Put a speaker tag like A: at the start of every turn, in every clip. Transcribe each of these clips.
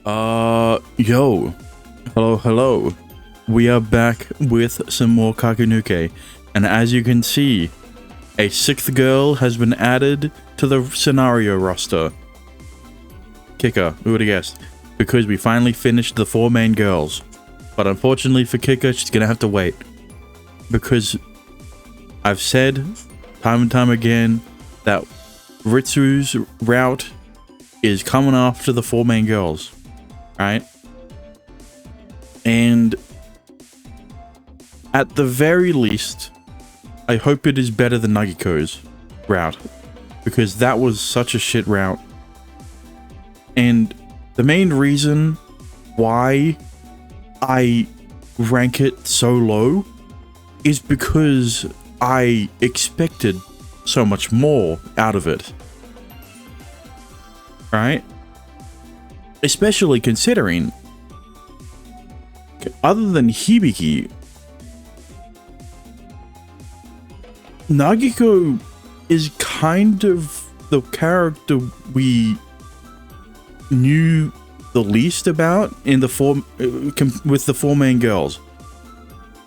A: Yo. Hello. We are back with some more Kakenuke, and as you can see, a sixth girl has been added to the scenario roster. Kicker, who would have guessed? Because we finally finished the 4 main girls. But unfortunately for Kicker, she's gonna have to wait. Because I've said time and time again that Ritsu's route is coming after the 4 main girls. Right? And at the very least, I hope it is better than Nagiko's route, because that was such a shit route. And the main reason why I rank it so low is because I expected so much more out of it. Right? Especially considering, other than Hibiki, Nagiko is kind of the character we knew the least about in the with the 4 main girls,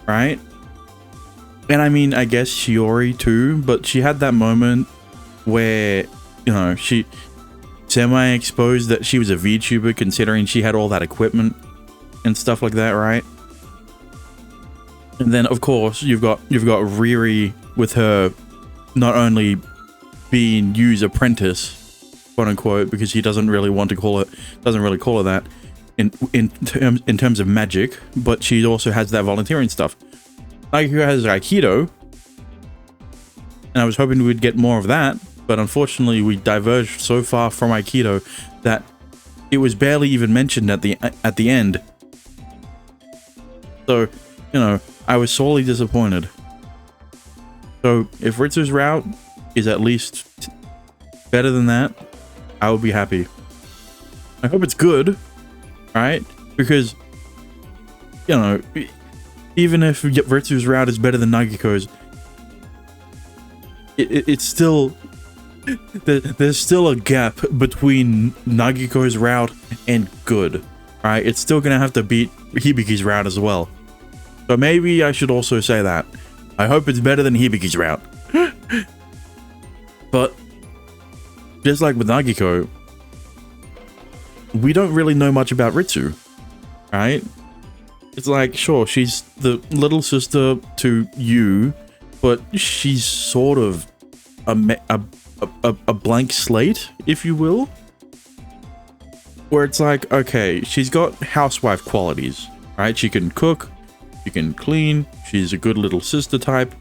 A: right? And I mean, I guess Shiori too, but she had that moment where, you know, she semi-exposed that she was a VTuber, considering she had all that equipment and stuff like that, right? And then of course you've got Riri with her not only being Yu's apprentice, quote unquote, because she doesn't really call her that in terms of magic, but she also has that volunteering stuff. Nagiko has Aikido, and I was hoping we'd get more of that, but unfortunately we diverged so far from Aikido that it was barely even mentioned at the end. So, you know, I was sorely disappointed. So if Ritsu's route is at least better than that, I will be happy. I hope it's good, right? Because, you know, even if Ritsu's route is better than Nagiko's, it's still... There's still a gap between Nagiko's route and good, right? It's still gonna have to beat Hibiki's route as well. So maybe I should also say that. I hope it's better than Hibiki's route. But just like with Nagiko, we don't really know much about Ritsu, right? It's like, sure, she's the little sister to Yu, but she's sort of a blank slate, if you will. Where it's like, okay, she's got housewife qualities, right? She can cook, she can clean, she's a good little sister type,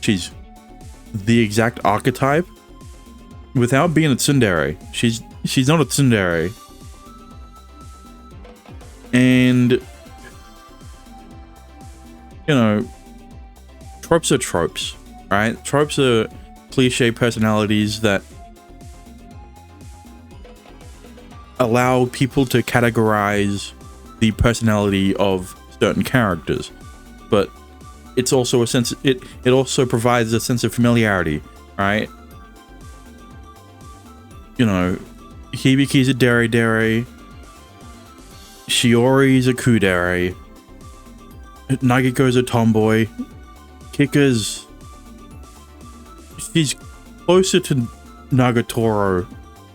A: she's the exact archetype without being a tsundere. She's not a tsundere. And, you know, tropes are tropes, right? Tropes are cliche personalities that allow people to categorize the personality of certain characters, but it's also a sense, it also provides a sense of familiarity, right? You know, Hibiki's a dere, Shiori's a kudere, Nagiko's a tomboy, Kikka's, she's closer to Nagatoro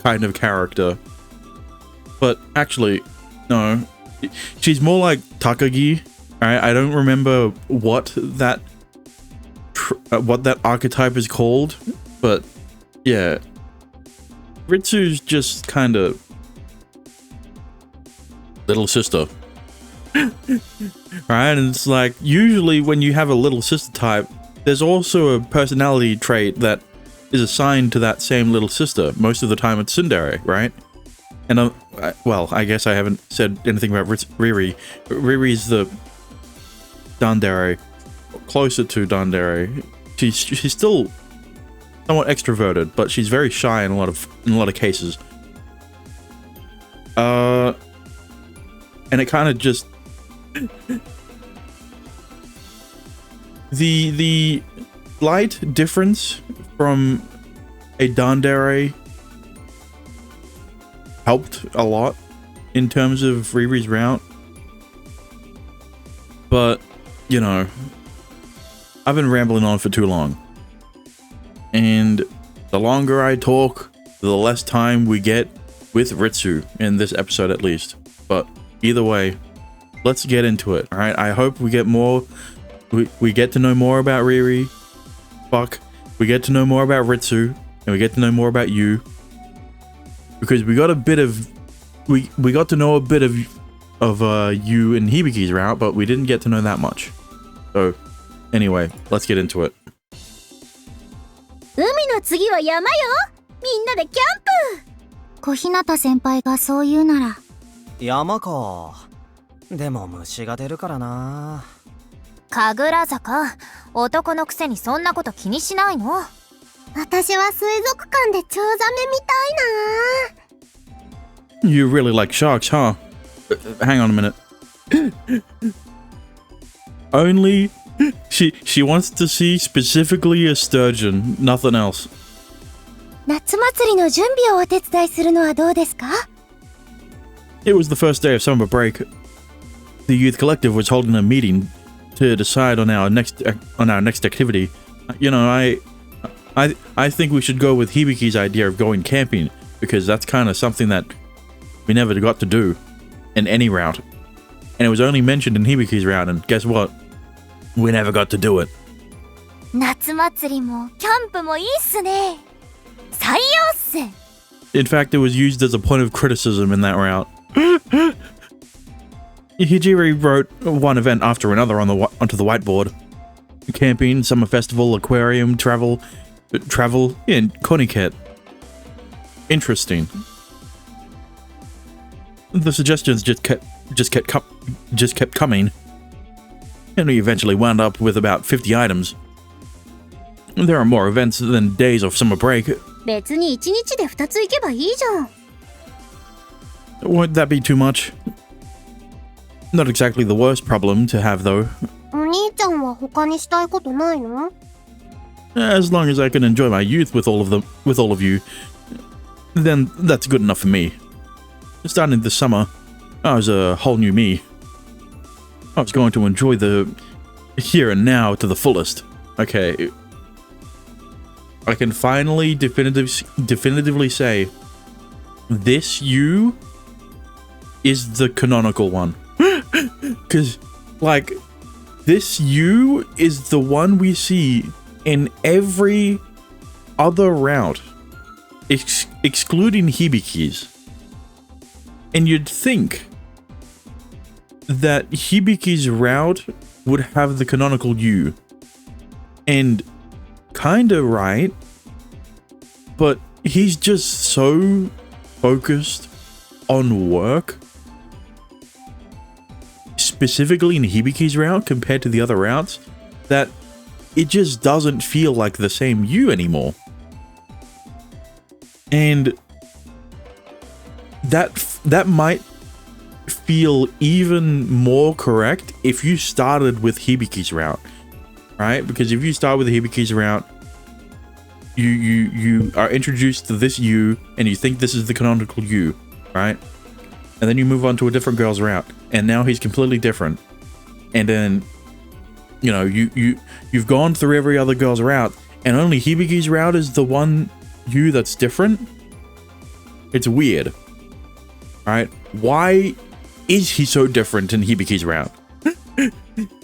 A: kind of character, but actually, no, she's more like Takagi. Right? I don't remember what that archetype is called, but yeah, Ritsu's just kind of little sister. Right? And it's like, usually when you have a little sister type, there's also a personality trait that is assigned to that same little sister. Most of the time it's tsundere, right? And well, I guess I haven't said anything about Riri. Riri's the Dandere, closer to Dandere. She's still somewhat extroverted, but she's very shy in a lot of cases. And it kind of just the slight difference from a Dandere helped a lot, in terms of Riri's route. But, you know, I've been rambling on for too long. And the longer I talk, the less time we get with Ritsu in this episode at least. But either way, let's get into it. All right, I hope we get more. We get to know more about Riri. We get to know more about Ritsu, and we get to know more about you. Because we got a bit of, we got to know a bit of you and Hibiki's route, but we didn't get to know that much. So, anyway, let's get into it.
B: 海の次は山よ。みんなでキャンプ。小日向先輩がそう言うなら。
C: 山か。でも虫が出るからな。
D: 神楽坂、男のくせにそんなこと気にしないの？
B: 私は水族館でチョウザメ見たいな。
A: You really like sharks, huh? Hang on a minute. Only she wants to see specifically a sturgeon, nothing else.
B: 夏祭りの準備をお手伝いするのはどうですか?
A: It was the first day of summer break. The youth collective was holding a meeting to decide on our next activity. You know, I think we should go with Hibiki's idea of going camping, because that's kind of something that we never got to do in any route. And it was only mentioned in Hibiki's route, and guess what? We never got to do it.
D: 夏祭りもキャンプもいいっすね。採用っす。
A: In fact, it was used as a point of criticism in that route. Hijiri wrote one event after another onto the whiteboard. Camping, summer festival, aquarium, travel, and Kakenuke. Interesting. The suggestions just kept coming, and we eventually wound up with about 50 items. There are more events than days of summer break.
B: 別に1日で2つ行けばいいじゃん。
A: Won't that be too much? Not exactly the worst problem to have, though.
B: お兄ちゃんは他にしたいことないの?
A: As long as I can enjoy my youth with all of you, then that's good enough for me. Starting this summer, I was a whole new me. I was going to enjoy the here and now to the fullest. Okay. I can finally definitively say this you is the canonical one. Because, like, this you is the one we see in every other route, excluding Hibiki's. And you'd think that Hibiki's route would have the canonical you. And kinda right, but he's just so focused on work, specifically in Hibiki's route compared to the other routes, that it just doesn't feel like the same you anymore. And that might feel even more correct if you started with Hibiki's route, right? Because if you start with Hibiki's route, you are introduced to this you, and you think this is the canonical you, right? And then you move on to a different girl's route, and now he's completely different. And then, you know, you've gone through every other girl's route, and only Hibiki's route is the one you that's different. It's weird, right? Why is he so different in Hibiki's route?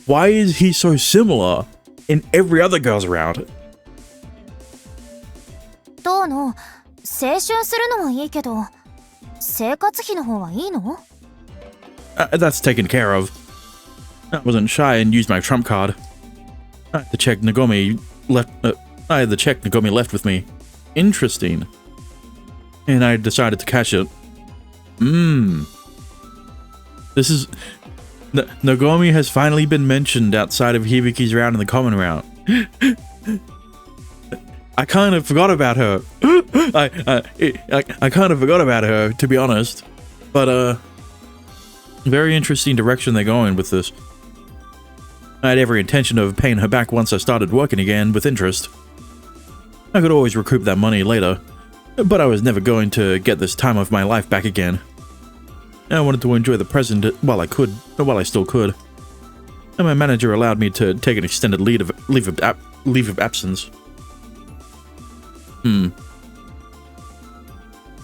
A: Why is he so similar in every other girl's route?
D: どうの？青春するのはいいけど、生活費の方はいいの?
A: That's taken care of. I wasn't shy and used my trump card. I had the check Nagomi left with me. Interesting. And I decided to cash it. This is... Nagomi has finally been mentioned outside of Hibiki's route and the common route. I kind of forgot about her. I kind of forgot about her, to be honest. But, very interesting direction they're going with this. I had every intention of paying her back once I started working again with interest. I could always recoup that money later, but I was never going to get this time of my life back again. I wanted to enjoy the present while I still could. And my manager allowed me to take an extended leave of absence.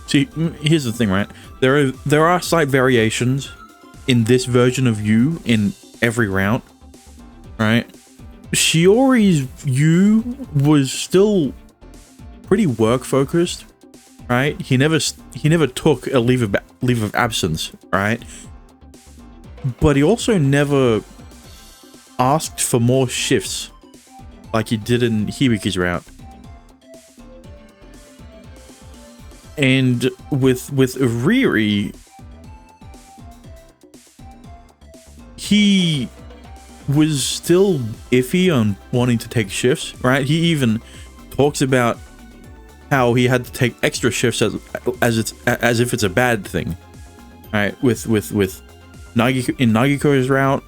A: See, here's the thing, right? There are slight variations in this version of you in every route, right? Shiori's you was still pretty work focused, right? He never took a leave of absence, right? But he also never asked for more shifts like he did in Hibiki's route. And with Riri, he was still iffy on wanting to take shifts, right? He even talks about how he had to take extra shifts as if it's a bad thing, right? With Nagiko, in Nagiko's route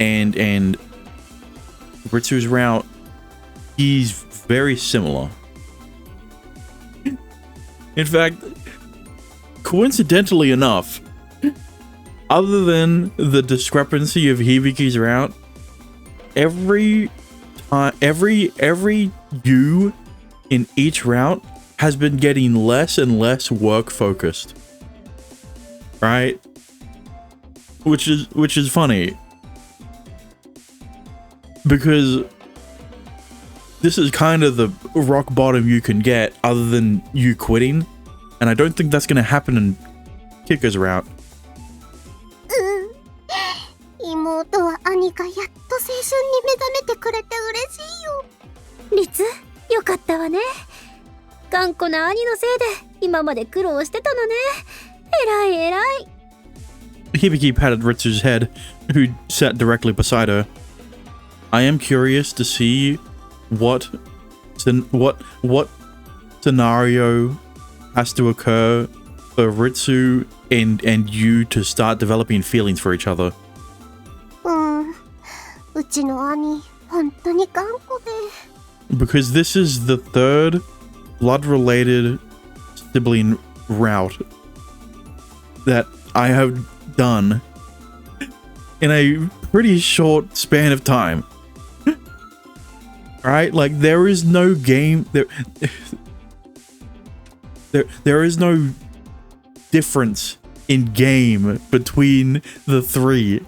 A: and Ritsu's route, he's very similar. In fact, coincidentally enough, other than the discrepancy of Hibiki's route, every you in each route has been getting less and less work focused, right? Which is funny, because this is kind of the rock bottom you can get other than you quitting, and I don't think that's gonna happen in Kika's route.
B: 妹は兄がやっと青春に目覚めてくれて嬉しいよ。リツ、よかったわね。頑固な兄のせいで今まで苦労してたのね。偉い偉い。
A: Hibiki patted Ritsu's head, who sat directly beside her. I am curious to see what scenario has to occur for Ritsu and you to start developing feelings for each other.
B: うちの兄、本当に頑固で。
A: Because this is the third blood-related sibling route that I have done in a pretty short span of time. Right? Like, there is no game there is no difference in game between the three.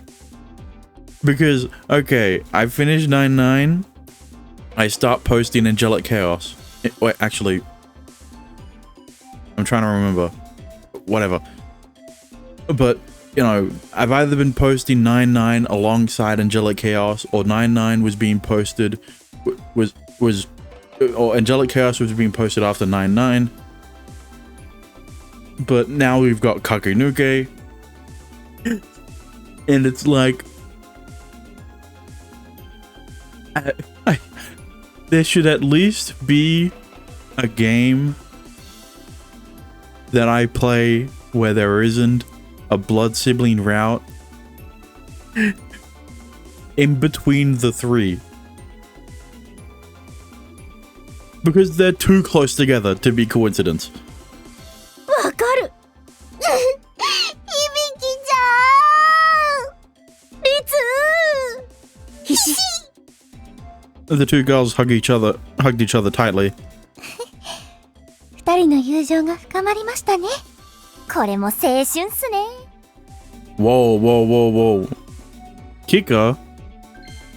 A: Because, okay, I finished 9-9. I start posting Angelic Chaos. Wait, actually, I'm trying to remember. Whatever. But, you know, I've either been posting 9-9 alongside Angelic Chaos, or 9-9 was being posted, or Angelic Chaos was being posted after 9-9. But now we've got Kakenuke. And it's like, there should at least be a game that I play where there isn't a blood sibling route in between the three. Because they're too close together to be coincidence.
B: わかる。響ちゃん。リツ。ひし。
A: The two girls hugged each other tightly.
B: 二人の友情が深まりましたね。これも青春っすね。
A: Whoa. Kika?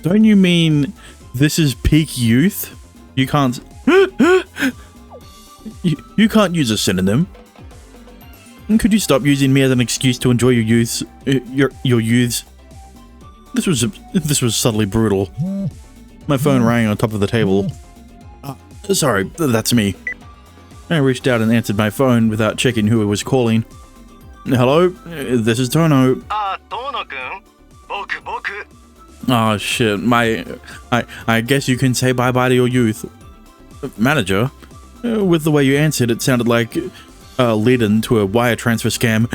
A: Don't you mean this is peak youth? You can't... you can't use a synonym. Could you stop using me as an excuse to enjoy your youths? Your youths? This was subtly brutal. My phone rang on top of the table. Sorry, that's me. I reached out and answered my phone without checking who it was calling. Hello? This is Tono. Oh shit, I guess you can say bye-bye to your youth. Manager? With the way you answered, it sounded like a lead-in to a wire transfer scam.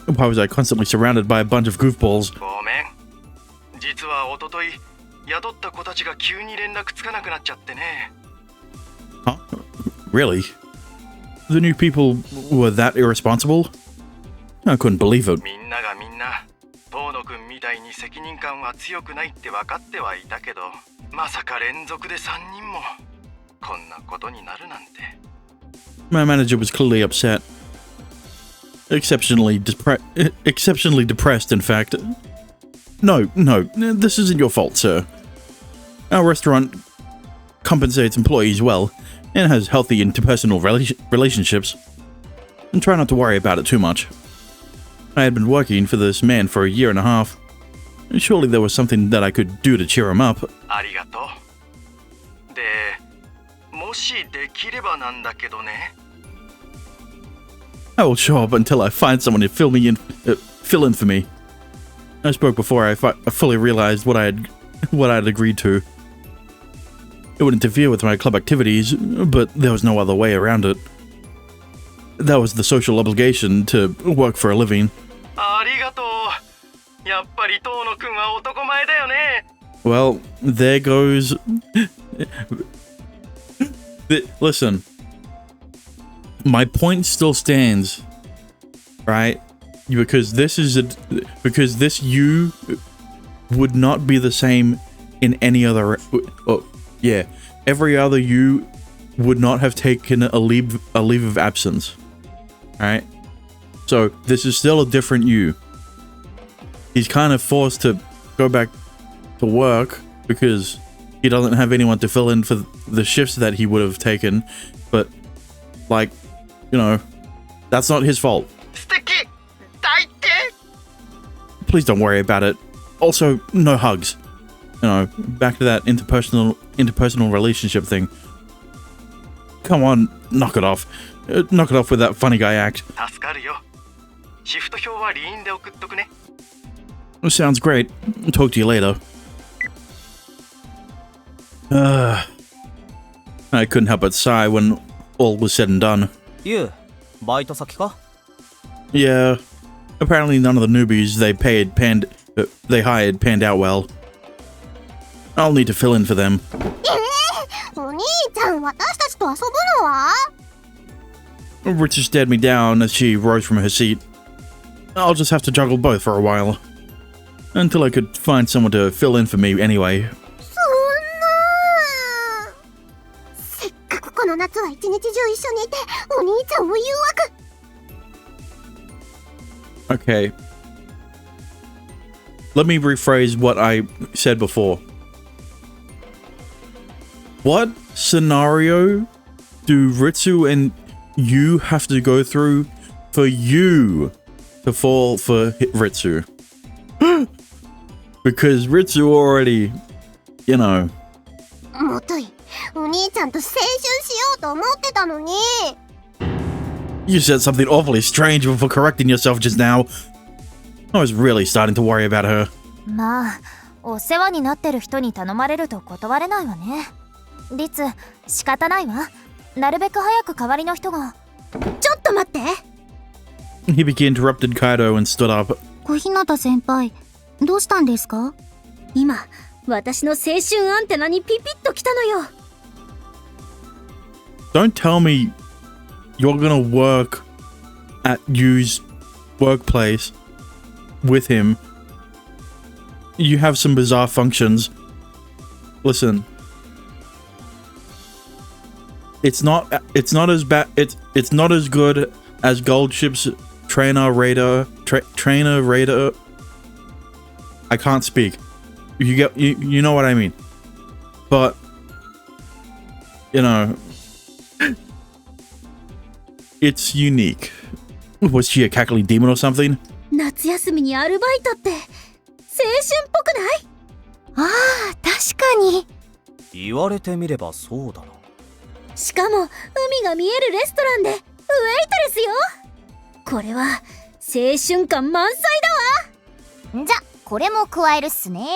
A: Why was I constantly surrounded by a bunch of goofballs? Huh? Really? The new people were that irresponsible? I couldn't believe it.
E: みんながみんな遠野くんみたいに責任感は強くないって分かってはいたけど、まさか連続で3人もこんなことになるなんて。
A: My manager was clearly upset. Exceptionally depressed, in fact. No, this isn't your fault, sir. Our restaurant compensates employees well and has healthy interpersonal relationships. And try not to worry about it too much. I had been working for this man for a year and a half. Surely there was something that I could do to cheer him up.
E: ありがとう。で、もしできればなんだけどね。
A: I will show up until I find someone to fill in for me. I spoke before I fully realized what I had agreed to. It would interfere with my club activities, but there was no other way around it. That was the social obligation to work for a living.
E: ありがとう。やっぱり遠野くんは男前だよね。
A: Well, there goes. Listen, my point still stands, right? Because this you would not be the same in any other. Yeah, every other you would not have taken a leave of absence. Alright? So this is still a different you. He's kind of forced to go back to work because he doesn't have anyone to fill in for the shifts that he would have taken. But, like, you know, that's not his fault.
E: 素敵。大抵。
A: Please don't worry about it. Also, no hugs. You know, back to that interpersonal relationship thing. Come on, knock it off. Knock it off with that funny guy act.
E: 助かるよ。シフト表はリーンで送っとくね。
A: Sounds great. Talk to you later. I couldn't help but sigh when all was said and done.
C: ユウ、バイト先か？
A: Yeah, apparently none of the newbies they hired panned out well. I'll need to fill in for them.
B: お兄ちゃん、私たちと遊ぶのは？
A: Richard stared me down as she rose from her seat. I'll just have to juggle both for a while. Until I could find someone to fill in for me anyway.
B: そんな。せっかくこの夏は一日中一緒にいて、お兄ちゃんを誘惑。
A: Okay. Let me rephrase what I said before. What scenario do Ritsu and you have to go through for you to fall for Ritsu? Because Ritsu already, you know.
B: もとい、お兄ちゃんと青春しようと思ってたのに。
A: You said something awfully strange before correcting yourself just now. I was really starting to worry about her.
D: まあ、お世話になってる人に頼まれると断れないわね。リツ、仕方ないわ。なるべく早く代わりの人が。
B: ちょっと待って。
A: Hibiki interrupted Kaido and stood up.
B: 小日向先輩、どうしたんですか？今、私の青春アンテナにピピッと来たのよ。
A: Don't tell me you're gonna work at Yu's workplace with him. You have some bizarre functions. Listen. It's not as bad. It's not as good as Goldship's trainer raider. I can't speak. You know what I mean. But you know, it's unique. Was she a cackling demon or something?
B: 夏休みにアルバイトって青春っぽくない？ああ、確かに。
C: 言われてみればそうだな。
B: しかも海が見えるレストランでウェイトレスよ。これは青春感満載だわ。
D: じゃ、これも加えるっすね。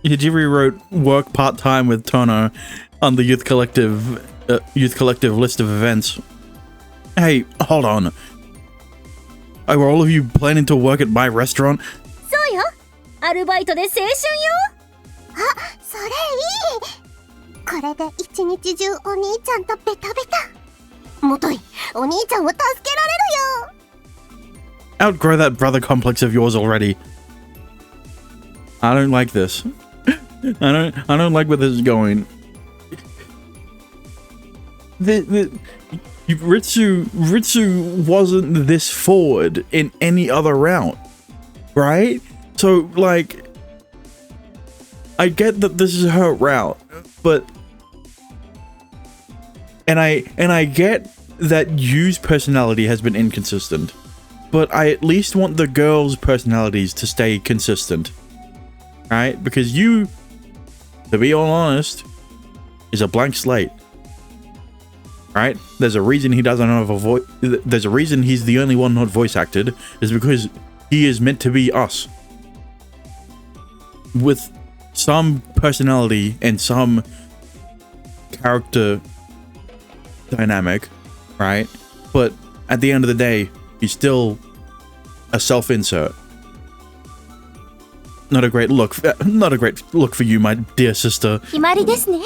A: Hijiri wrote work part-time with Tono on the youth collective list of events. Hey, hold on. Were all of you planning to work at my restaurant?
B: そうよ。アルバイトで青春よ。あ、それいい。これで一日中お兄ちゃんとベタベタ。もとい、お兄ちゃんを助けられるよ。
A: outgrow that brother complex of yours already. I don't like this. I don't like where this is going. Ritsu wasn't this forward in any other route, right? So like, I get that this is her route, but and I get that Yu's personality has been inconsistent, but I at least want the girls' personalities to stay consistent, right? Because Yu, to be all honest, is a blank slate. Right? There's a reason he doesn't have a voice. There's a reason he's the only one not voice acted, is because he is meant to be us. With some personality and some character dynamic, right? But at the end of the day, he's still a self-insert. Not a great look for you, my dear sister.
B: 決まりですね。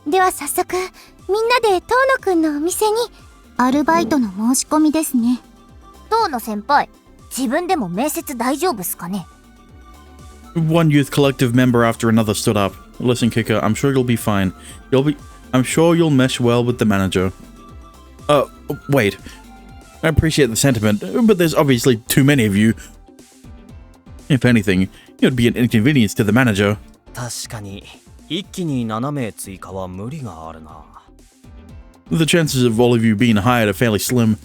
B: では早速みんなで遠野くんのお店にアルバイトの申し込みですね。
D: 遠野先輩、自分でも面接大丈夫っすかね？
A: One youth collective member after another stood up. Listen, Kicker, I'm sure you'll be fine. I'm sure you'll mesh well with the manager. Wait. I appreciate the sentiment, but there's obviously too many of you. If anything, it would be an inconvenience to the manager.
C: 確かに一気に7名追加は無理があるな。
A: The chances of all of you being hired are fairly slim.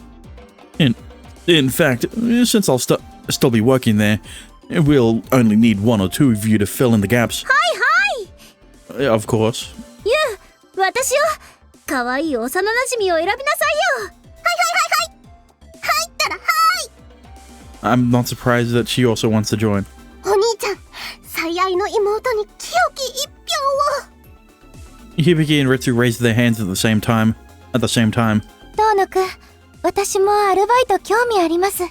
A: In fact, since I'll still be working there, we'll only need one or two of you to fill in the gaps. Hi! Of course.
B: ゆう、私を可愛い幼馴染を選びなさいよ。はい入ったらはい。
A: I'm not surprised that she also wants to join.
B: お兄ちゃん、最愛の妹に清き一票を。
A: Hibiki and Ritsu raised their hands at the same time.
B: 遠野くん、私もアルバイト興味あります。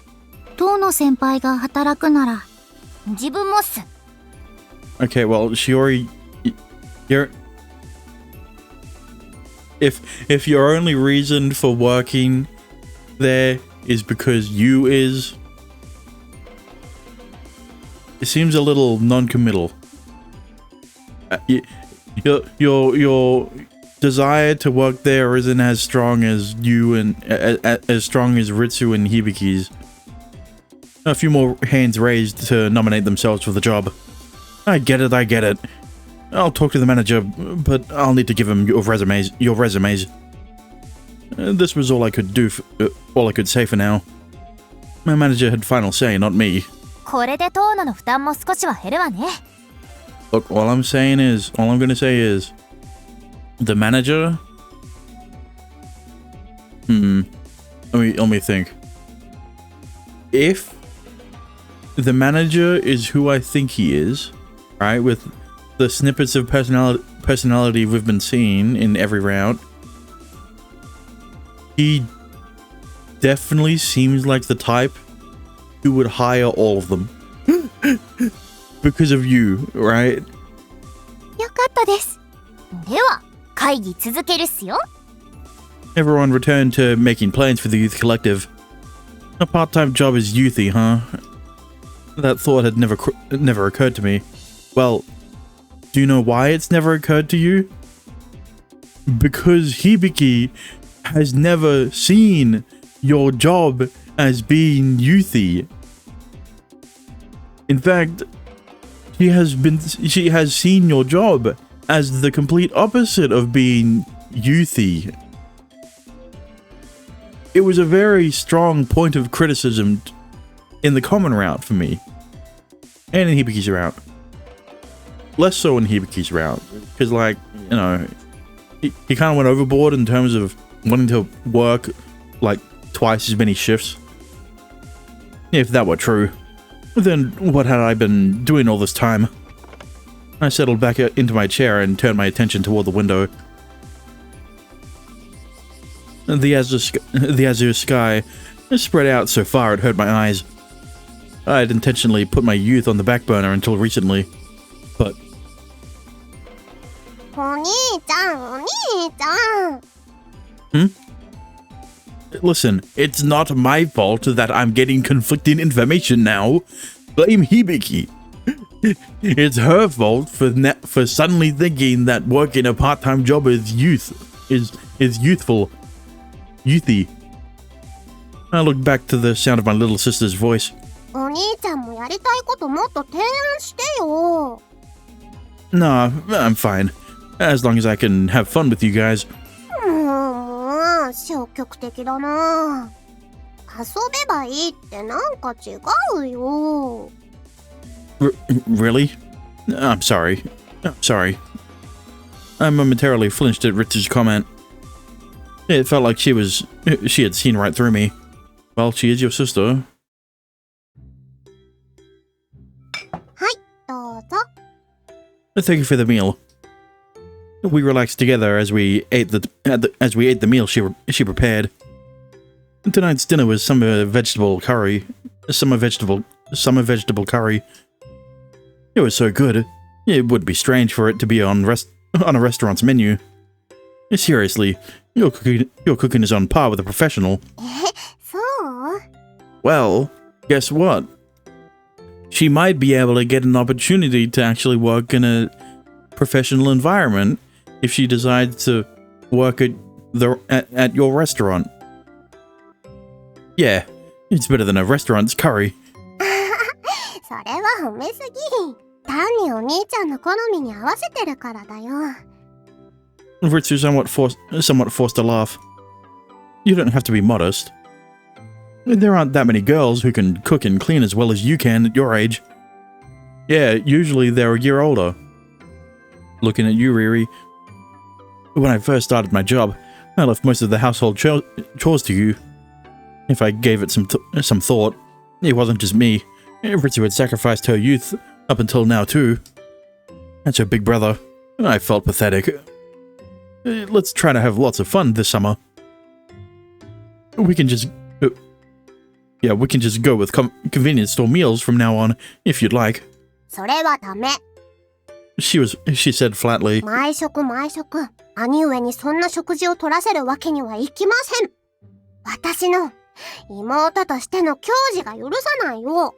B: 遠野先輩が働くなら。
D: 自分もっす。
A: Okay, well, if your only reason for working there is because you is, it seems a little non-committal. Your desire to work there isn't as strong as you and as strong as Ritsu and Hibiki's. A few more hands raised to nominate themselves for the job. I get it. I'll talk to the manager, but I'll need to give him your resumes. This was all I could do, all I could say for now. My manager had final say, not me.
D: これで遠野の負担も少しは減るわね。
A: Look, all I'm gonna say is, the manager. Let me think. If the manager is who I think he is, right, with the snippets of personality we've been seeing in every round, he definitely seems like the type who would hire all of them. Because of you, right?
B: よかったです。
D: では、会議続けるっすよ。
A: Everyone returned to making plans for the youth collective. A part-time job is youthy, huh? That thought had never occurred to me. Well, do you know why it's never occurred to you? Because Hibiki has never seen your job as being youthy. In fact, she has seen your job as the complete opposite of being youthy. It was a very strong point of criticism in the common route for me, and in Hibiki's route. Less so in Hibiki's route, because, like, you know, he kind of went overboard in terms of wanting to work like twice as many shifts. If that were true, then what had I been doing all this time? I settled back into my chair and turned my attention toward the window. The azure sky spread out so far it hurt my eyes. I had intentionally put my youth on the back burner until recently, but...
B: お兄ちゃん。
A: Listen, it's not my fault that I'm getting conflicting information now. Blame Hibiki. It's her fault for suddenly thinking that working a part-time job is youthful. Youthy. I look back to the sound of my little sister's voice.
B: お兄ちゃんもやりたいこともっと提案してよ。
A: Nah, I'm fine. As long as I can have fun with you guys.
B: もう消極的だな。遊べばいいってなんか違うよ。
A: Really? I'm sorry. I momentarily flinched at Ritsu's comment. It felt like she had seen right through me. Well, she is your sister.
B: どうぞ。
A: Thank you for the meal. We relaxed together as we ate the meal she prepared. Tonight's dinner was summer vegetable curry. It was so good. It would be strange for it to be on a restaurant's menu. Seriously, your cooking is on par with a professional.
B: そう？
A: Well, guess what? She might be able to get an opportunity to actually work in a professional environment if she decides to work at your restaurant. Yeah, it's better than a restaurant's curry.
B: それは褒めすぎ。単にお兄ちゃんの好みに合わせてるからだよ。
A: Ritsu somewhat forced a laugh. You don't have to be modest. There aren't that many girls who can cook and clean as well as you can at your age. Yeah, usually they're a year older. Looking at you, Riri. When I first started my job, I left most of the household chores to you. If I gave it some thought, it wasn't just me. Ritsu had sacrificed her youth up until now too. That's her big brother. I felt pathetic. Let's try to have lots of fun this summer. We can just go with convenience store meals from now on, if you'd like.
B: それはダメ。
A: She said flatly.
B: 毎食。兄上にそんな食事を取らせるわけにはいきません。私の妹としての矜持が許さないよ。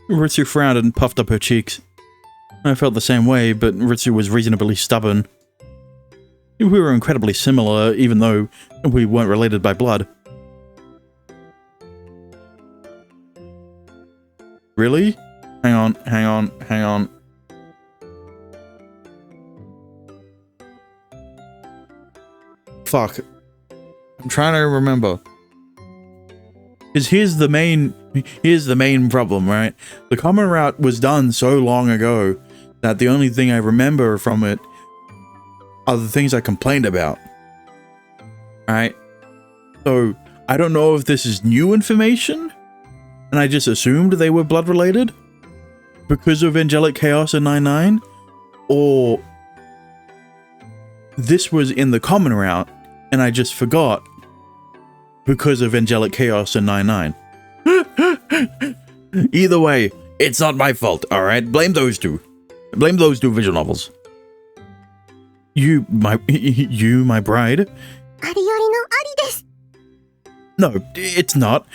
A: Ritsu frowned and puffed up her cheeks. I felt the same way, but Ritsu was reasonably stubborn. We were incredibly similar, even though we weren't related by blood. Really? Hang on. Fuck. I'm trying to remember. Because here's the main problem, right? The common route was done so long ago that the only thing I remember from it are the things I complained about. Right? So, I don't know if this is new information, and I just assumed they were blood related because of Angelic Chaos and 9-9, or this was in the common route and I just forgot because of Angelic Chaos and 9-9. Either way, it's not my fault, alright? Blame those two. Blame those two visual novels. You, my bride?
B: ありよりのありです。
A: No, it's not.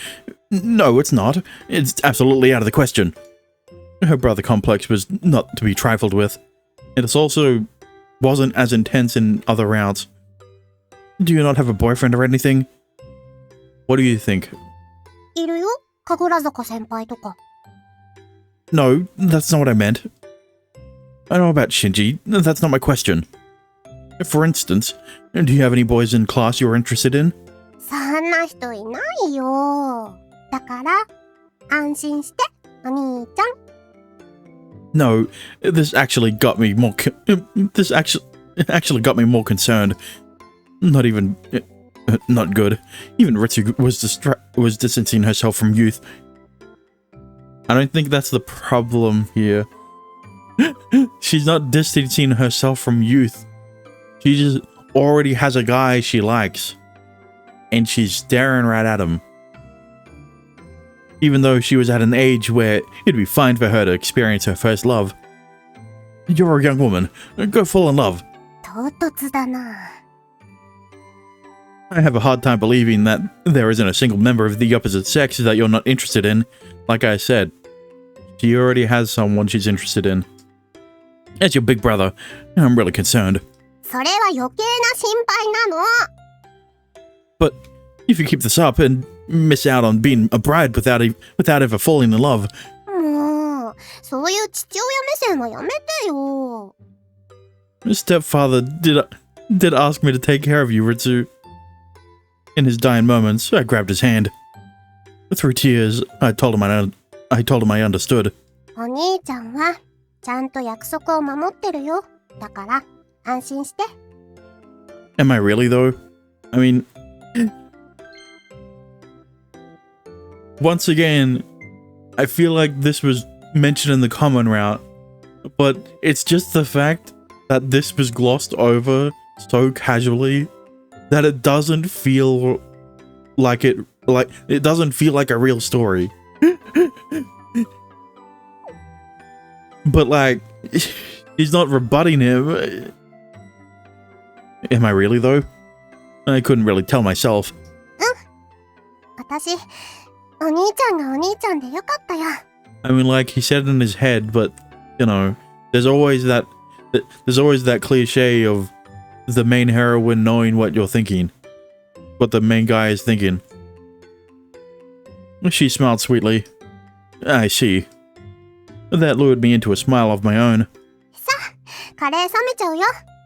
A: No, it's not. It's absolutely out of the question. Her brother complex was not to be trifled with. It also wasn't as intense in other routes. Do you not have a boyfriend or anything? What do you think?
B: いるよ、神楽坂先輩とか。
A: No, that's not what I meant. I know about Shinji. That's not my question. For instance, do you have any boys in class you're interested in?
B: そんな人いないよ。だから安心して、お兄ちゃん。
A: No, this actually got me more. This actually got me more concerned. Not even, not good. Even Ritsu was distancing herself from youth. I don't think that's the problem here. She's not distancing herself from youth. She just already has a guy she likes, and she's staring right at him. Even though she was at an age where it'd be fine for her to experience her first love. You're a young woman. Go fall in love.
B: 唐突だな。
A: I have a hard time believing that there isn't a single member of the opposite sex that you're not interested in. Like I said, she already has someone she's interested in. As your big brother, I'm really concerned.
B: それは余計な心配なの。
A: But if you keep this up and miss out on being a bride without ever falling in love,
B: もう、そういう父親目線はやめてよ。
A: stepfather did ask me to take care of you, Ritsu. In his dying moments, I grabbed his hand. Through tears, I told him I understood.
B: お兄ちゃんはちゃんと約束を守ってるよ。だから安心して。
A: Am I really though? I mean, once again, I feel like this was mentioned in the common route, but it's just the fact that this was glossed over so casually that it doesn't feel like it doesn't feel like a real story. But like, he's not rebutting him. Am I really though? I couldn't really tell myself.
B: 私、お兄ちゃんがお兄ちゃんでよかったよ。
A: I mean, like, he said it in his head, but you know, there's always that cliche of the main heroine knowing what you're thinking, what the main guy is thinking. She smiled sweetly. I see. That lured me into a smile of my own.
B: さあ、カレー冷めちゃうよ。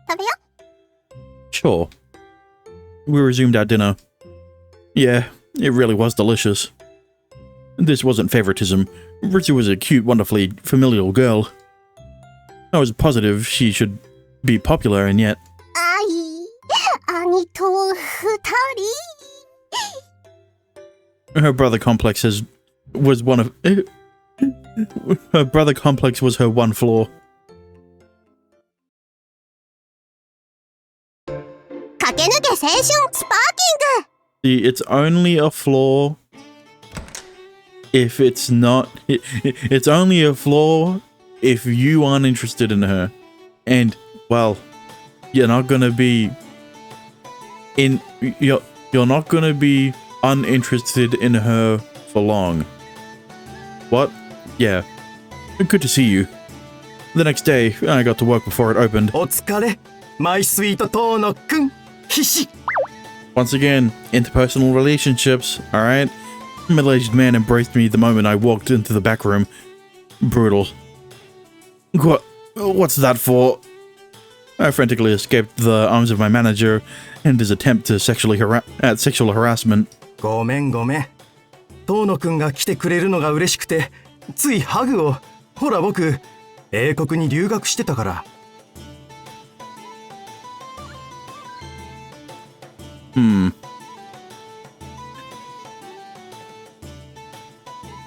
B: 食べよ。
A: Sure. We resumed our dinner. Yeah, it really was delicious. This wasn't favoritism. Ritsu was a cute, wonderfully familial girl. I was positive she should be popular, and yet...
B: 兄と二人。
A: Her brother complex was one of... Her brother complex was her one flaw.
B: 駆け抜け青春スパーキング。
A: See, it's only a flaw if it's not... It's only a flaw if you aren't interested in her. And, well, you're not gonna be... You're not gonna be uninterested in her for long. What? Yeah. Good to see you. The next day, I got to work before it opened.
E: お疲れ、マイスイートトーノくん。ひし。
A: Once again, interpersonal relationships, alright? A middle-aged man embraced me the moment I walked into the back room. Brutal. What's that for? I frantically escaped the arms of my manager and his attempt to sexual harassment.
E: ごめんごめん。トーノくんが来てくれるのが嬉しくて、ついハグを。ほら僕、英国に留学してたから。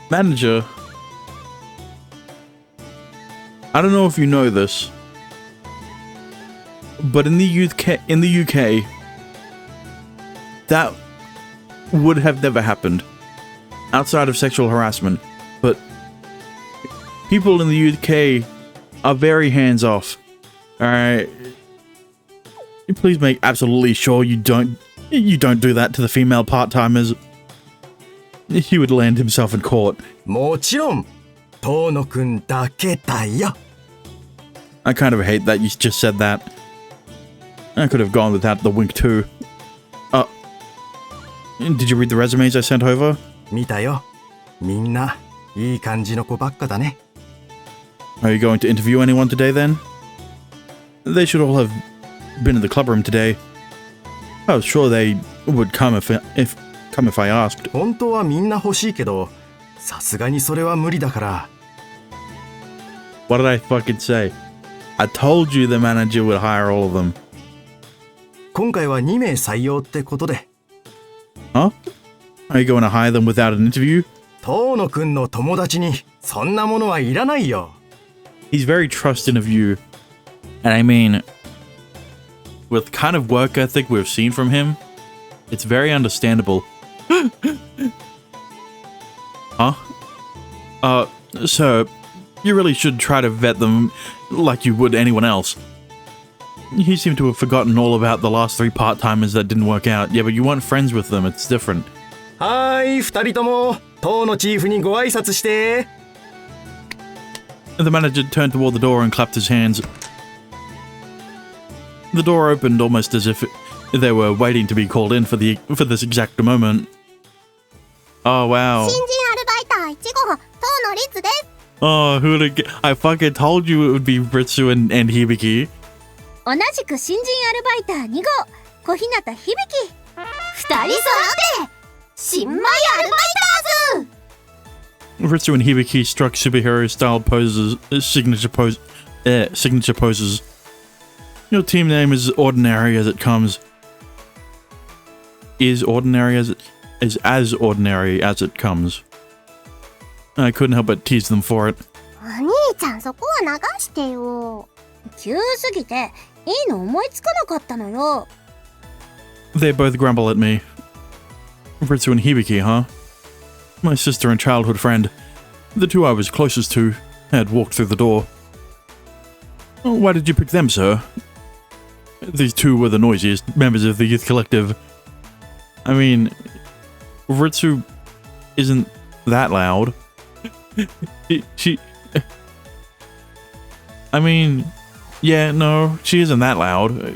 A: Manager. I don't know if you know this, but in the UK, that would have never happened outside of sexual harassment. But people in the UK are very hands-off. Alright. Please make absolutely sure you don't do that to the female part-timers. He would land himself in court.
E: もちろん、トーノくんだけだよ。
A: I kind of hate that you just said that. I could have gone without the wink too. Did you read the resumes I sent over?
E: 見たよ。みんないい感じの子ばっかだね。
A: Are you going to interview anyone today then? They should all have been in the club room today. I was sure they would come if I asked.
E: 本当はみんな欲しいけど、さすがにそれは無理だから。
A: What did I fucking say? I told you the manager would hire all of them.
E: 今回は2名採用ってことで。
A: Huh? Are you going to hire them without an interview?
E: トーノくんの友達にそんなものはいらないよ。
A: He's very trusting of you. And I mean, with the kind of work ethic we've seen from him, it's very understandable. Huh? Sir, you really should try to vet them like you would anyone else. He seemed to have forgotten all about the last 3 part-timers that didn't work out. Yeah, but you weren't friends with them. It's different.
E: はーい、二人とも当のチーフにご挨拶して。
A: The manager turned toward the door and clapped his hands. The door opened almost as if they were waiting to be called in for this exact moment. Oh wow.
B: 新人アルバイター1号、遠野律です。
A: Oh, who'd have I fucking told you it would be Ritsu and Hibiki.
B: 同じく新人アルバイター2号、小日向響。2人揃って新米アルバイターズ。
A: Ritsu and Hibiki struck superhero-style poses, signature poses. Your team name is ordinary as it comes. Is as ordinary as it comes. I couldn't help but tease them for it.
B: お兄ちゃんそこは流してよ。急すぎていいの思いつかなかったのよ。
A: They both grumble at me. Ritsu and Hibiki, huh? My sister and childhood friend, the two I was closest to, had walked through the door. Why did you pick them, sir? These two were the noisiest members of the youth collective. I mean, Ritsu isn't that loud. I mean, yeah, no, she isn't that loud.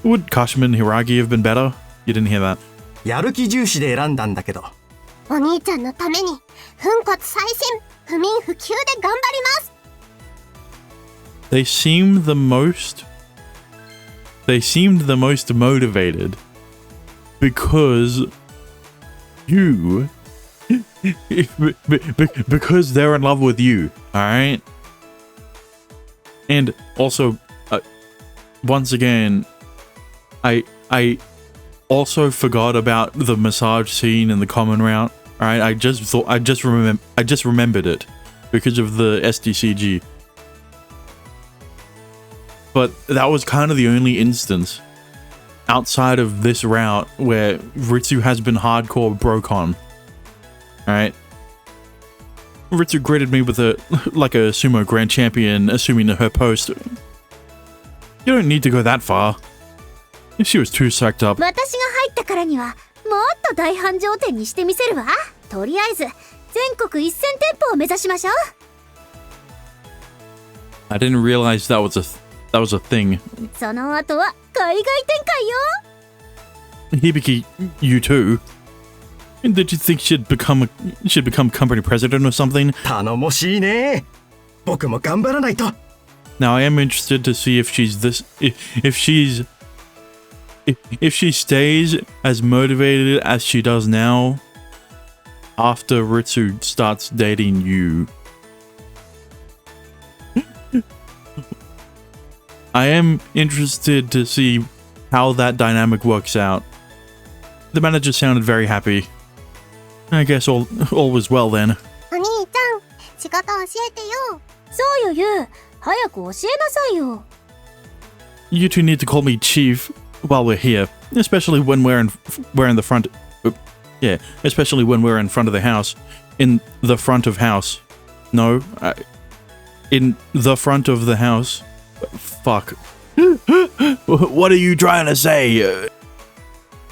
A: Would Kashima and Hiragi have been better? You didn't hear that.
E: やる気重視で選んだんだけど。
B: お兄ちゃんのために粉骨細心、不眠不休で頑張ります。
A: They seemed the most motivated because because they're in love with you, all right? And also, once again, I also forgot about the massage scene in the common route. All right, I just remembered it because of the SDCG. But that was kind of the only instance outside of this route where Ritsu has been hardcore broke on. Alright? Ritsu greeted me with like a sumo grand champion assuming her post. You don't need to go that far. She was too psyched up.
B: 私が入ったからにはもっと大繁盛店にしてみせるわ。とりあえず全国1000店舗を目指しましょう。
A: I didn't realize that was a thing.
B: その後は海外展開よ。
A: Hibiki, you too. Did you think she'd become company president or something?
E: 頼もしいね。僕も頑張らないと。
A: Now I am interested to see if she stays as motivated as she does now after Ritsu starts dating you. I am interested to see how that dynamic works out. The manager sounded very happy. I guess all was well then.
B: お兄ちゃん、仕事教えてよ。そうよ、ゆう。早く教えなさいよ。
A: You two need to call me Chief while we're here, especially when we're in the front. Yeah, especially when we're in front of the house. In the front of house. No, in the front of the house. Fuck. What are you trying to say?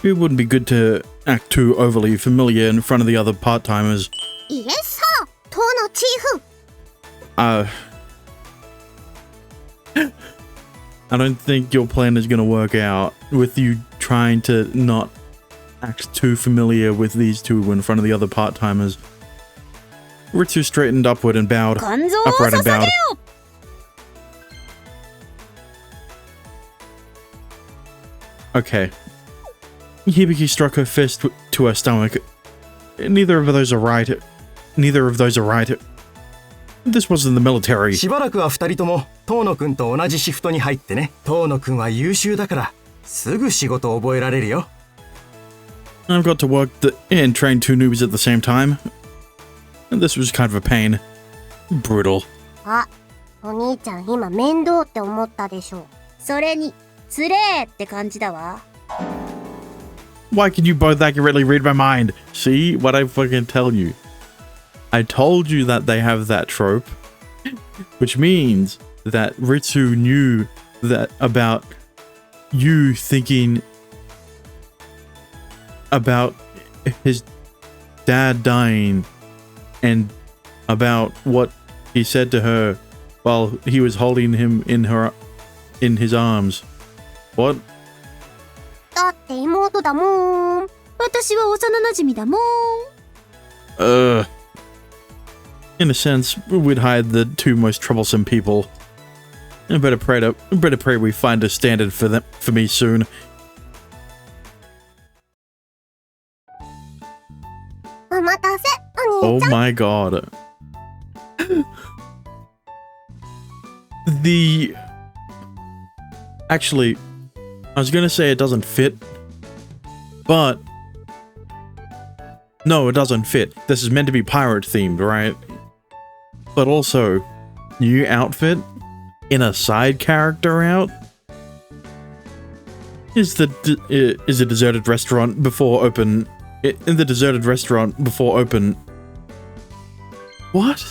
A: It wouldn't be good to act too overly familiar in front of the other part-timers.
B: イエスさー、党のチーフ。
A: I don't think your plan is gonna work out with you trying to not act too familiar with these two in front of the other part-timers. Ritsu straightened upright and bowed. Okay. Hibiki struck her fist to her stomach. Neither of those are right. This wasn't the military.
E: しばらくは二人とも遠野くんと同じシフトに入ってね。遠野くんは優秀だからすぐ仕事を覚えられるよ。
A: I've got to work and train 2 newbies at the same time. And this was kind of a pain. Brutal.
B: あ、お兄ちゃん今面倒って思ったでしょ。それにつれーって感じだわ。
A: Why can you both accurately read my mind? See what I fucking tell you. I told you that they have that trope, which means that Ritsu knew that about you thinking about his dad dying and about what he said to her while he was holding him in his arms. What?
B: だって妹だもん。私は幼馴染だもん。
A: In a sense, we'd hide the two most troublesome people. I better pray we find a standard for me soon.
B: お待たせ、お兄
A: Oh
B: ちゃん。
A: my god. Actually, I was gonna say it doesn't fit, but no, it doesn't fit. This is meant to be pirate themed, right? But also, new outfit in a side character out? Is the deserted restaurant before open? In the deserted restaurant before open. What?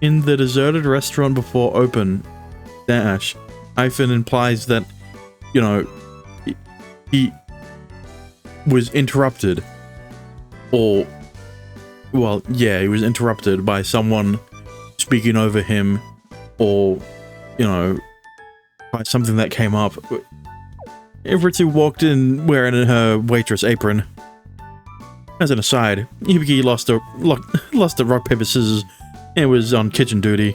A: In the deserted restaurant before open. Dash. Hyphen implies that, you know, he was interrupted. Or, well, yeah, he was interrupted by someone speaking over him, or, you know, by something that came up. Ritsu walked in wearing her waitress apron. As an aside, Hibiki lost a rock, paper, scissors and was on kitchen duty.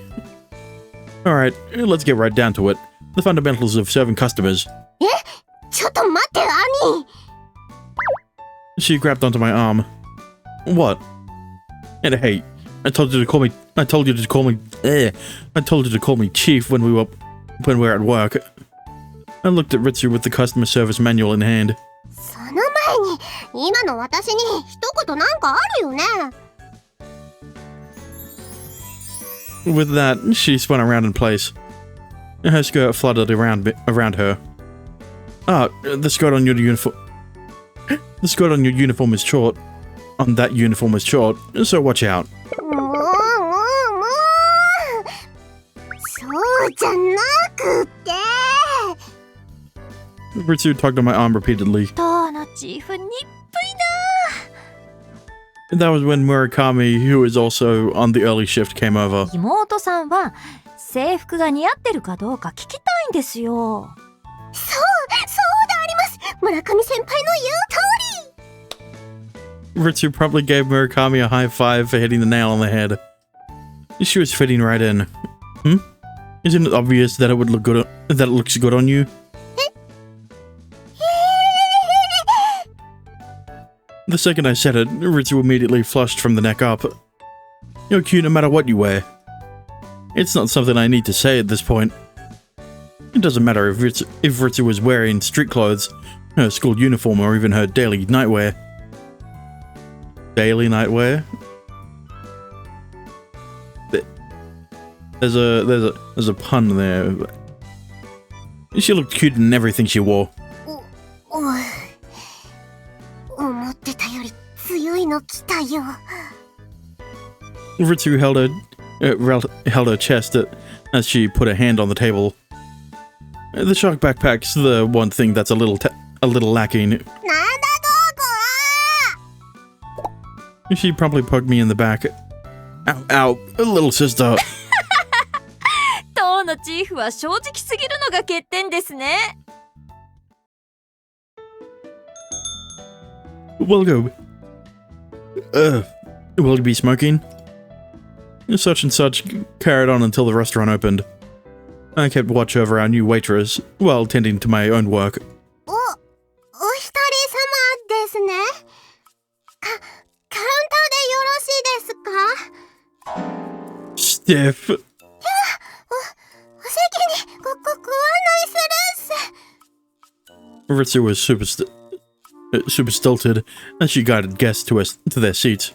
A: Alright, let's get right down to it. The fundamentals of serving customers.
B: ちょっと待って、兄。
A: She grabbed onto my arm. What? And hey, I told you to call me chief when we're at work. I looked at Ritsu with the customer service manual in hand.
B: その前に、今の私に一言なんかあるよね。
A: With that, she spun around in place. Her skirt fluttered around her. Ah, the skirt on your uniform. The skirt on your uniform is short. On that uniform is short, so watch out.
B: もう。そうじゃなくて。
A: Ritsu tugged on my arm repeatedly.
D: 当のチーフにっぷい
A: That was when Murakami, who was also on the early shift, came over.
D: だ。妹さんは制服が似合ってるかどうか聞きたいんですよ。
B: そうであります。村上先輩の言う通り。
A: Ritsu promptly gave Murakami a high five for hitting the nail on the head. She was fitting right in. Isn't it obvious that it would look good? That it looks good on you? The second I said it, Ritsu immediately flushed from the neck up. You're cute no matter what you wear. It's not something I need to say at this point. It doesn't matter if Ritsu was wearing street clothes, her school uniform, or even her daily nightwear. Daily nightwear? There's a pun there. She looked cute in everything she wore.
B: 思ってたより強いの来たよ。
A: Ritsu held her chest as she put a hand on the table. The shock backpack's the one thing that's a little lacking.
B: なんだどこ
A: She promptly poked me in the back. Ow, ow, little sister.
D: 当のチーフは正直すぎるのが欠点ですね。
A: Will you be smoking? Such and such carried on until the restaurant opened. I kept watch over our new waitress while tending to my own work.
B: お一人様ですね。カウンターでよろしいですか？
A: Stiff.
B: お席にご案内するっす。
A: Ritsu was super stilted as she guided guests to their seats.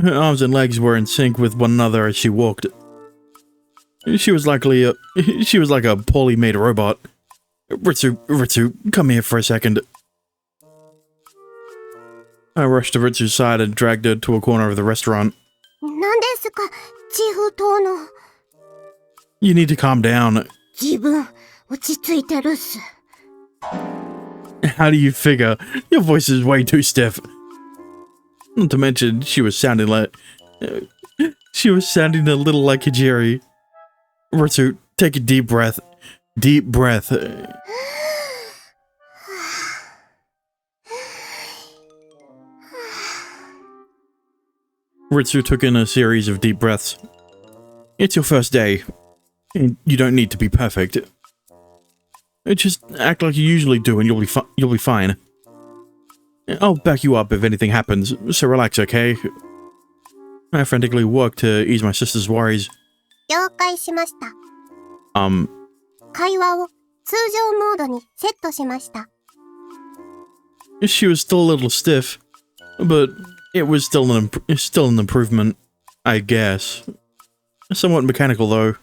A: Her arms and legs were in sync with one another as she walked. She was like a poorly made robot. Ritsu, come here for a second. I rushed to Ritsu's side and dragged her to a corner of the restaurant.
B: 何ですか、チーフ島の。
A: You need to calm down.
B: 自分落ち着いてるっす。
A: How do you figure? Your voice is way too stiff. Not to mention, she was sounding a little like Hijiri. Ritsu, take a deep breath. Deep breath. Ritsu took in a series of deep breaths. It's your first day. You don't need to be perfect. Just act like you usually do and you'll be fine. I'll back you up if anything happens, so relax, okay? I frantically worked to ease my sister's worries.
B: 了解しました。会話を通常モードにセットしました。
A: She was still a little stiff, but it was still an improvement, I guess. Somewhat mechanical, though.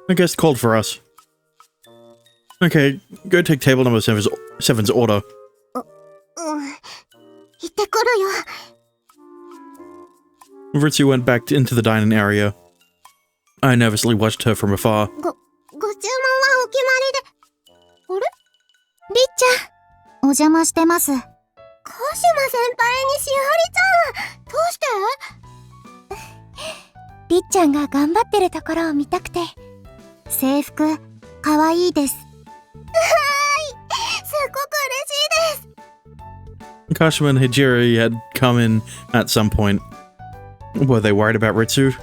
A: I guess called for us. Okay, go take table number 7's order.
B: 行ってくるよ。
A: Ritsu went back into the dining area. I nervously watched her from afar.
B: ご注文はお決まりで。あれ？りっちゃん。お邪魔してます。鹿島先輩にしほりちゃん。どうして？りっちゃんが頑張ってるところを見たくて。制服、かわいいです。すごく嬉しいです。
A: Kashima and Hijiri had come in at some point. Were they worried about Ritsu?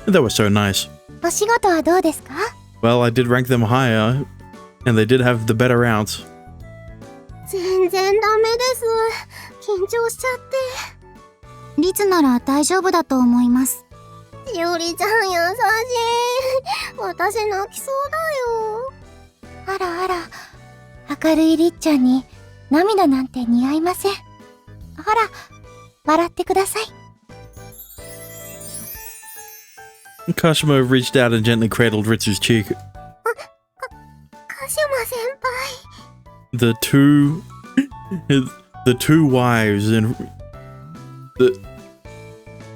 A: They were so nice.
B: お仕事はどうですか？
A: Well, I did rank them higher, and they did have the better routes.
B: 全然ダメです。緊張しちゃって。リツなら大丈夫だと思います。しおりちゃん優しい。私泣きそうだよ。あらあら、明るいりっちゃんに涙なんて似合いません。ほら、笑ってください。
A: Kashima reached out and gently cradled Ritsu's cheek.
B: 鹿島先輩。
A: The two wives and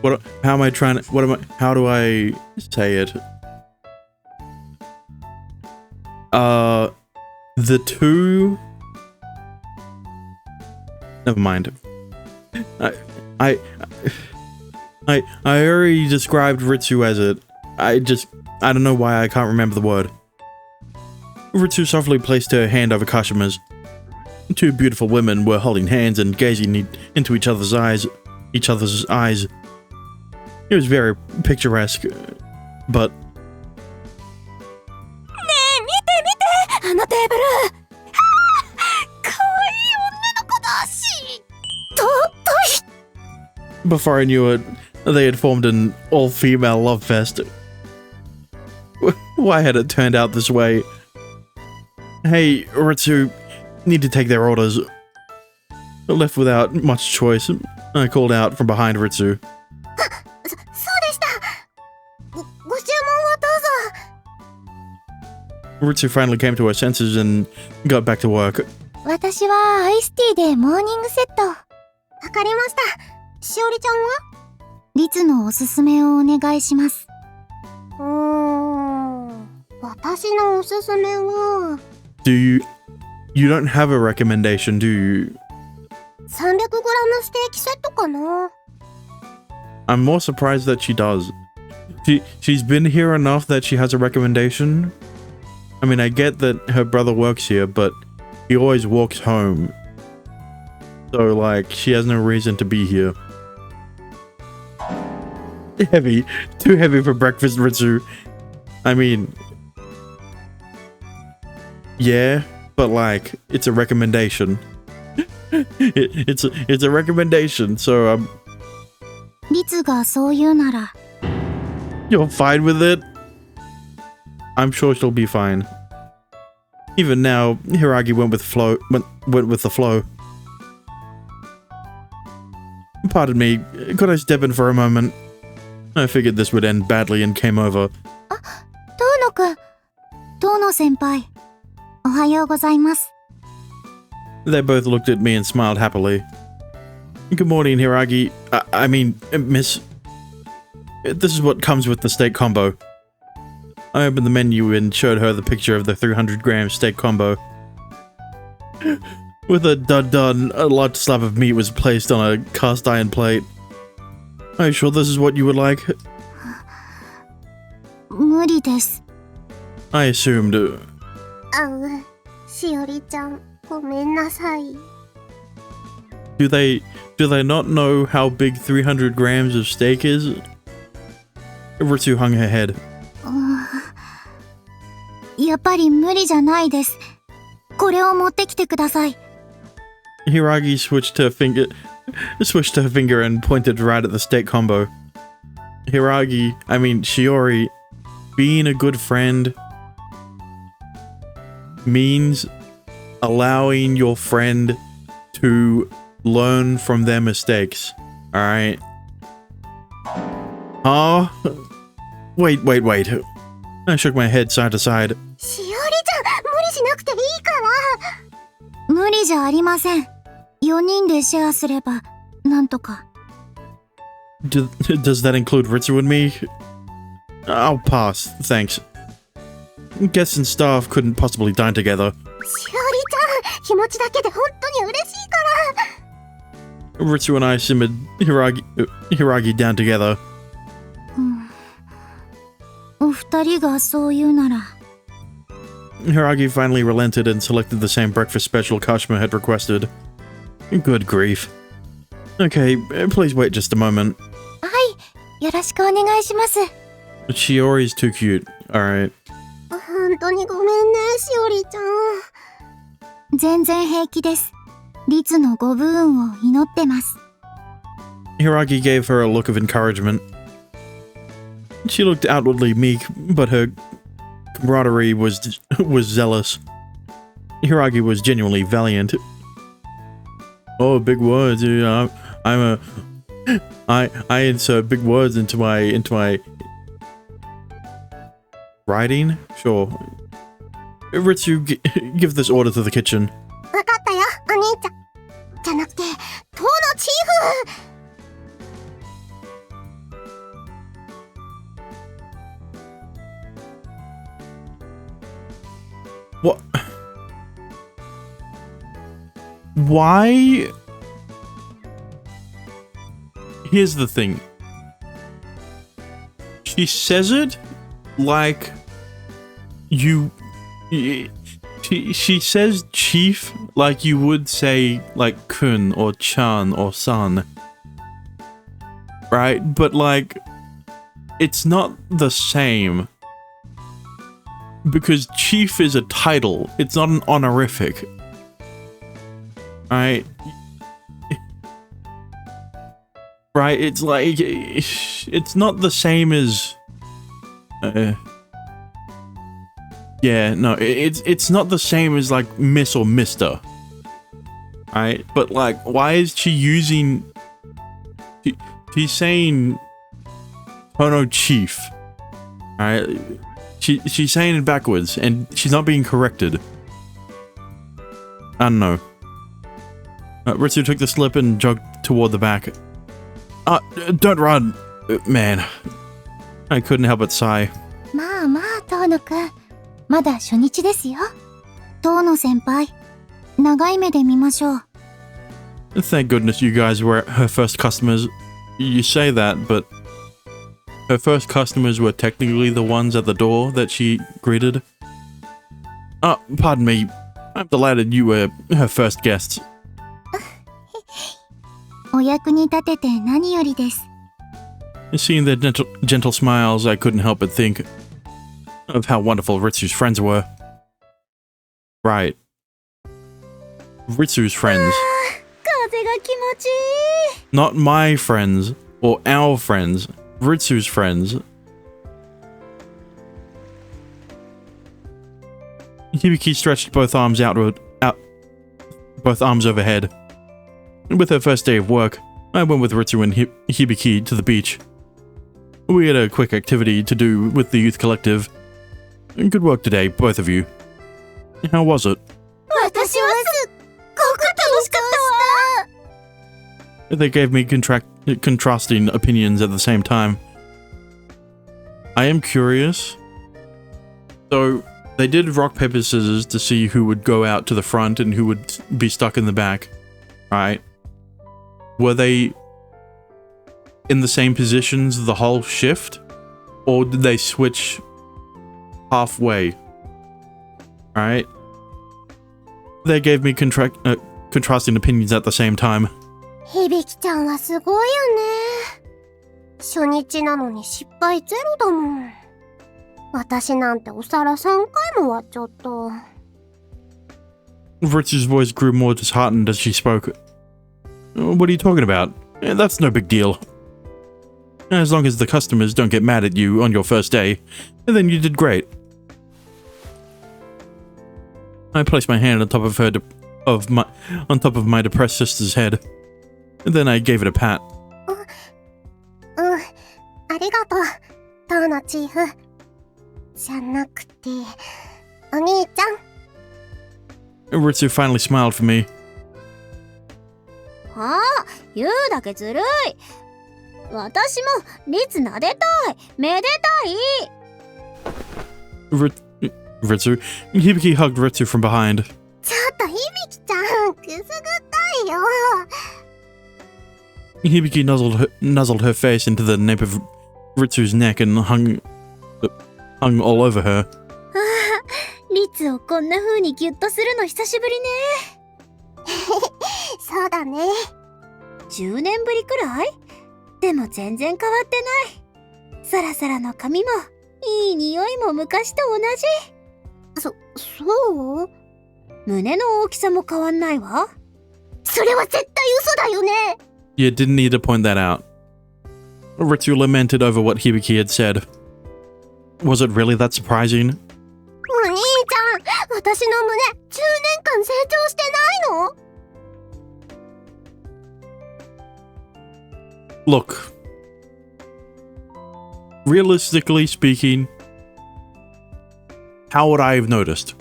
A: how do I say it? The two, never mind. I already described Ritsu as it. I don't know why I can't remember the word. Ritsu softly placed her hand over Kashima's. Two beautiful women were holding hands and gazing into each other's eyes. It was very picturesque, but...
B: ねえ、見て見て、あのテーブル。かわいい女の子だし。尊い。
A: Before I knew it, they had formed an all-female love fest. Why had it turned out this way? Hey, Ritsu, need to take their orders. Left without much choice, I called out from behind Ritsu.
B: そうでした。ご注文をどうぞ。
A: Ritsu finally came to her senses and got back to work.
B: 私はアイスティーでモーニングセット。わかりました。しおりちゃんは？リツのおすすめをお願いします。私のおすすめは。
A: You don't have a recommendation, do you?
B: 300g ステーキセットかな。
A: I'm more surprised that she does. She's been here enough that she has a recommendation. I mean, I get that her brother works here, but he always walks home. So, like, she has no reason to be here. Heavy. Too heavy for breakfast, Ritsu. I mean... Yeah, but like, it's a recommendation. It's a recommendation, so
B: Ritsu がそう言うなら。
A: You're fine with it? I'm sure she'll be fine. Even now, Hiragi went with the flow. Pardon me, could I step in for a moment? I figured this would end badly and came over.
B: 遠野くん。遠野先輩。おはようございます。
A: They both looked at me and smiled happily. Good morning, Hiragi. I mean, Miss. This is what comes with the steak combo. I opened the menu and showed her the picture of the 300-gram steak combo. With a dun-dun, a large slab of meat was placed on a cast iron plate. Are you sure this is what you would like?
B: 無理です。
A: I assumed.
B: しおりちゃん、ごめんなさい。
A: Do they not know how big 300 grams of steak is? Ritsu hung her head.
B: やっぱり無理じゃないです。これを持ってきてください。
A: Hiragi switched her finger and pointed right at the steak combo. Shiori, being a good friend means allowing your friend to learn from their mistakes. Alright? Oh? Wait. I shook my head side to side.
B: しおりちゃん、無理しなくていいから。無理じゃありません。4人でシェアすれば、なんとか。
A: Does that include Ritsu and me? I'll pass, thanks. Guests and staff couldn't possibly dine together.
B: しおりちゃん、気持ちだけで本当に嬉しいから。
A: Ritsu and I simmered Hiragi down together.
B: お二人がそう言うなら。
A: Hiragi finally relented and selected the same breakfast special Kashima had requested. Good grief. Okay, please wait just a moment.
B: はい、よろしくお願いします。
A: Shiori's too cute. Alright.
B: 本当にごめんね、しおりちゃん。全然平気です。律のご武運を祈ってます。
A: Hiragi gave her a look of encouragement. She looked outwardly meek, but her camaraderie was zealous. Hiragi was genuinely valiant. Oh, big words. I insert big words into my writing? Sure. Ritsu, give this order to the kitchen.
B: わかったよ、お兄ちゃん。じゃなくて、党のチーフ。
A: What? Why? Here's the thing. She says it like you... She says chief like you would say like kun or chan or san. Right? But like, it's not the same. Because chief is a title, it's not an honorific. Right? Right, it's like, it's not the same as... yeah, no, it's not the same as like Miss or Mister. Right? But like, why is she using... She's saying Tono Chief. Right? She's saying it backwards, and she's not being corrected. I don't know. Ritsu took the slip and jogged toward the back. Don't run! Man. I couldn't help but sigh.
B: まあまあ、遠野くん。まだ初日ですよ。遠野先輩。長い目で見ましょう。
A: Thank goodness you guys were her first customers. You say that, but... Her first customers were technically the ones at the door that she greeted. Pardon me. I'm delighted you were her first guests.
B: お役に立てて何よりです。
A: Seeing their gentle smiles, I couldn't help but think of how wonderful Ritsu's friends were. Right. Ritsu's friends.
B: 風が気持ちいい。
A: Not my friends, or our friends. Ritsu's friends. Hibiki stretched both arms both arms overhead. With her first day of work, I went with Ritsu and Hibiki to the beach. We had a quick activity to do with the youth collective. Good work today, both of you. How was it?
B: 私はすっごく楽しかったわ。
A: They gave me contrasting opinions at the same time. I am curious. So they did rock, paper, scissors to see who would go out to the front and who would be stuck in the back, right? Were they in the same positions the whole shift? Or did they switch halfway? Right? They gave me contrasting opinions at the same time.
B: 響ちゃんはすごいよね。初日なのに失敗ゼロだもん。私なんてお皿3回も割っちゃった。
A: Ritsu's voice grew more disheartened as she spoke. What are you talking about? That's no big deal. As long as the customers don't get mad at you on your first day, then you did great. I placed my hand on top of my depressed sister's head. And then I gave it a pat.
B: ありがとう、トーのチーフ。じゃなくて、お兄ちゃん。
A: Ritsu finally smiled for me.
B: ああ、言うだけずるい。私もリツ撫でたい、めでたい。
A: Ritsu. Hibiki hugged Ritsu from behind.
B: ちょっと響ちゃん、くすぐったいよ。
A: Hibiki nuzzled her face into the nape of Ritsu's neck and hung all over her.
B: リツをこんな風にギュッとするの久しぶりね。そうだね。10年ぶりくらい？でも全然変わってない。サラサラの髪もいい匂いも昔と同じ。そう？胸の大きさも変わんないわ。それは絶対嘘だよね。
A: You didn't need to point that out. Ritsu lamented over what Hibiki had said. Was it really that surprising?
B: お兄ちゃん、私の胸10年間成長してないの
A: ？Look. Realistically speaking, how would I have noticed?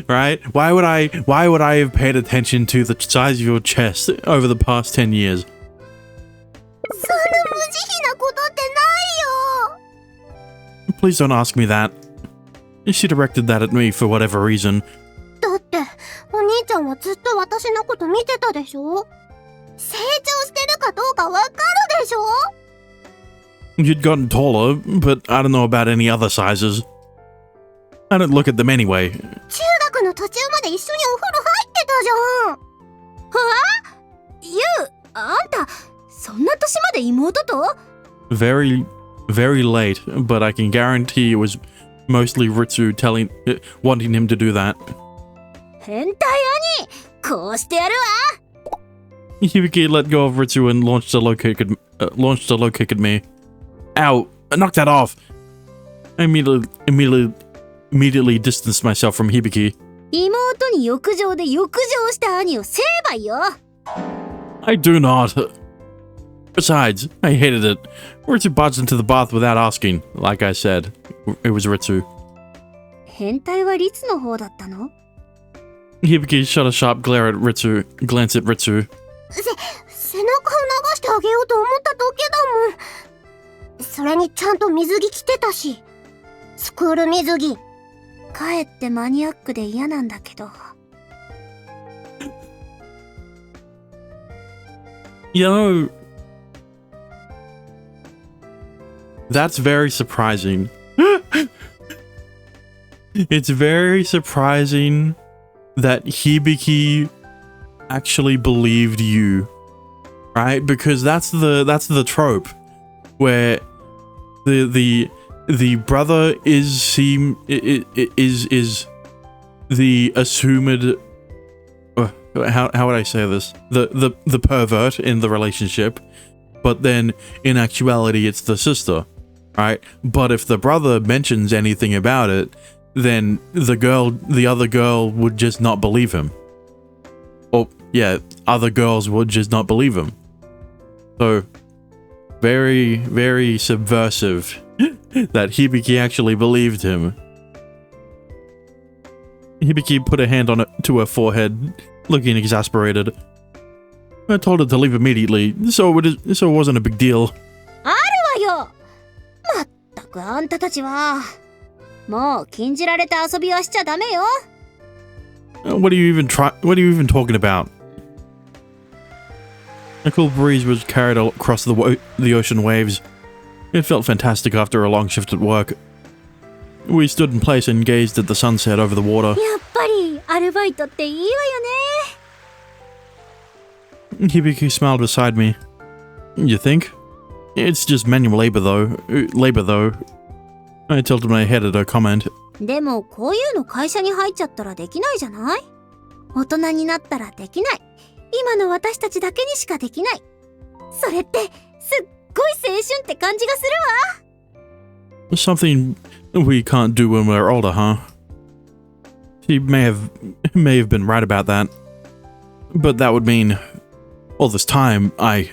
A: Right? Why would I have paid attention to the size of your chest over the past 10 years?
B: そんな無慈悲なことってないよ。
A: Please don't ask me that. She directed that at me for whatever reason.
B: だってお兄ちゃんはずっと私のこと見てたでしょ。成長してるかどうかわかるでしょ。
A: You'd gotten taller, but I don't know about any other sizes. I don't look at them anyway.
B: 中学の途中まで一緒にお風呂入ってたじゃん。はあ？ユウ、あんたそんな年まで妹と？
A: Very late, but I can guarantee it was mostly Ritsu wanting him to do that.
B: 変態兄、こうしてやるわ。
A: Hibiki let go of Ritsu and launched a low kick at me. Ow! Knock that off! I immediately distanced myself from Hibiki.
B: 妹に浴場で浴場した兄を成敗よ。
A: I do not. Besides, I hated it. Ritsu barged into the bath without asking. Like I said, it was Ritsu.
B: 変態はリツの方だったの？
A: Hibiki shot a sharp glance at Ritsu.
B: 背中を流してあげようと思っただけだもん。それにちゃんと水着着てたし。スクール水着。かえってマニアックで嫌なんだけど。
A: You know, that's very surprising. It's very surprising that Hibiki actually believed you, right? Because that's the trope where the brother is the assumed how would I say this? The pervert in the relationship, but then in actuality it's the sister, right? But if the brother mentions anything about it, then the other girl would just not believe him. Or yeah, other girls would just not believe him. So very, very subversive that Hibiki actually believed him. Hibiki put a hand to her forehead, looking exasperated. I told her to leave immediately, so it wasn't a big deal.
B: あるわよ。まったくあんたたちは。もう禁じられた遊びはしちゃダメよ。
A: What are you even talking about? A cool breeze was carried across the ocean waves. It felt fantastic after a long shift at work. We stood in place and gazed at the sunset over the water.
B: やっぱりアルバイトっていいわよね。
A: Hibiki smiled beside me. You think? It's just manual labor though. I tilted my head at her comment.
B: でもこういうの会社に入っちゃったらできないじゃない？大人になったらできない。今の私たちだけにしかできない。それってすっごい青春って感じがするわ。
A: Something we can't do when we're older, huh? She may have been right about that. But that would mean all this time
B: お兄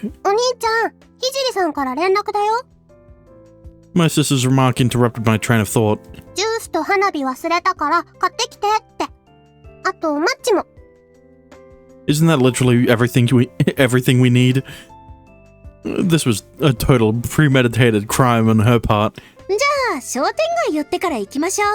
B: ちゃん、ひじりさんから連絡だよ。
A: My sister's remark interrupted my train of thought.
B: ジュースと花火忘れたから買ってきてって。あとマッチも。
A: Isn't that literally everything we need? This was a total premeditated crime on her part.
B: じゃあ商店街寄ってから行きましょう。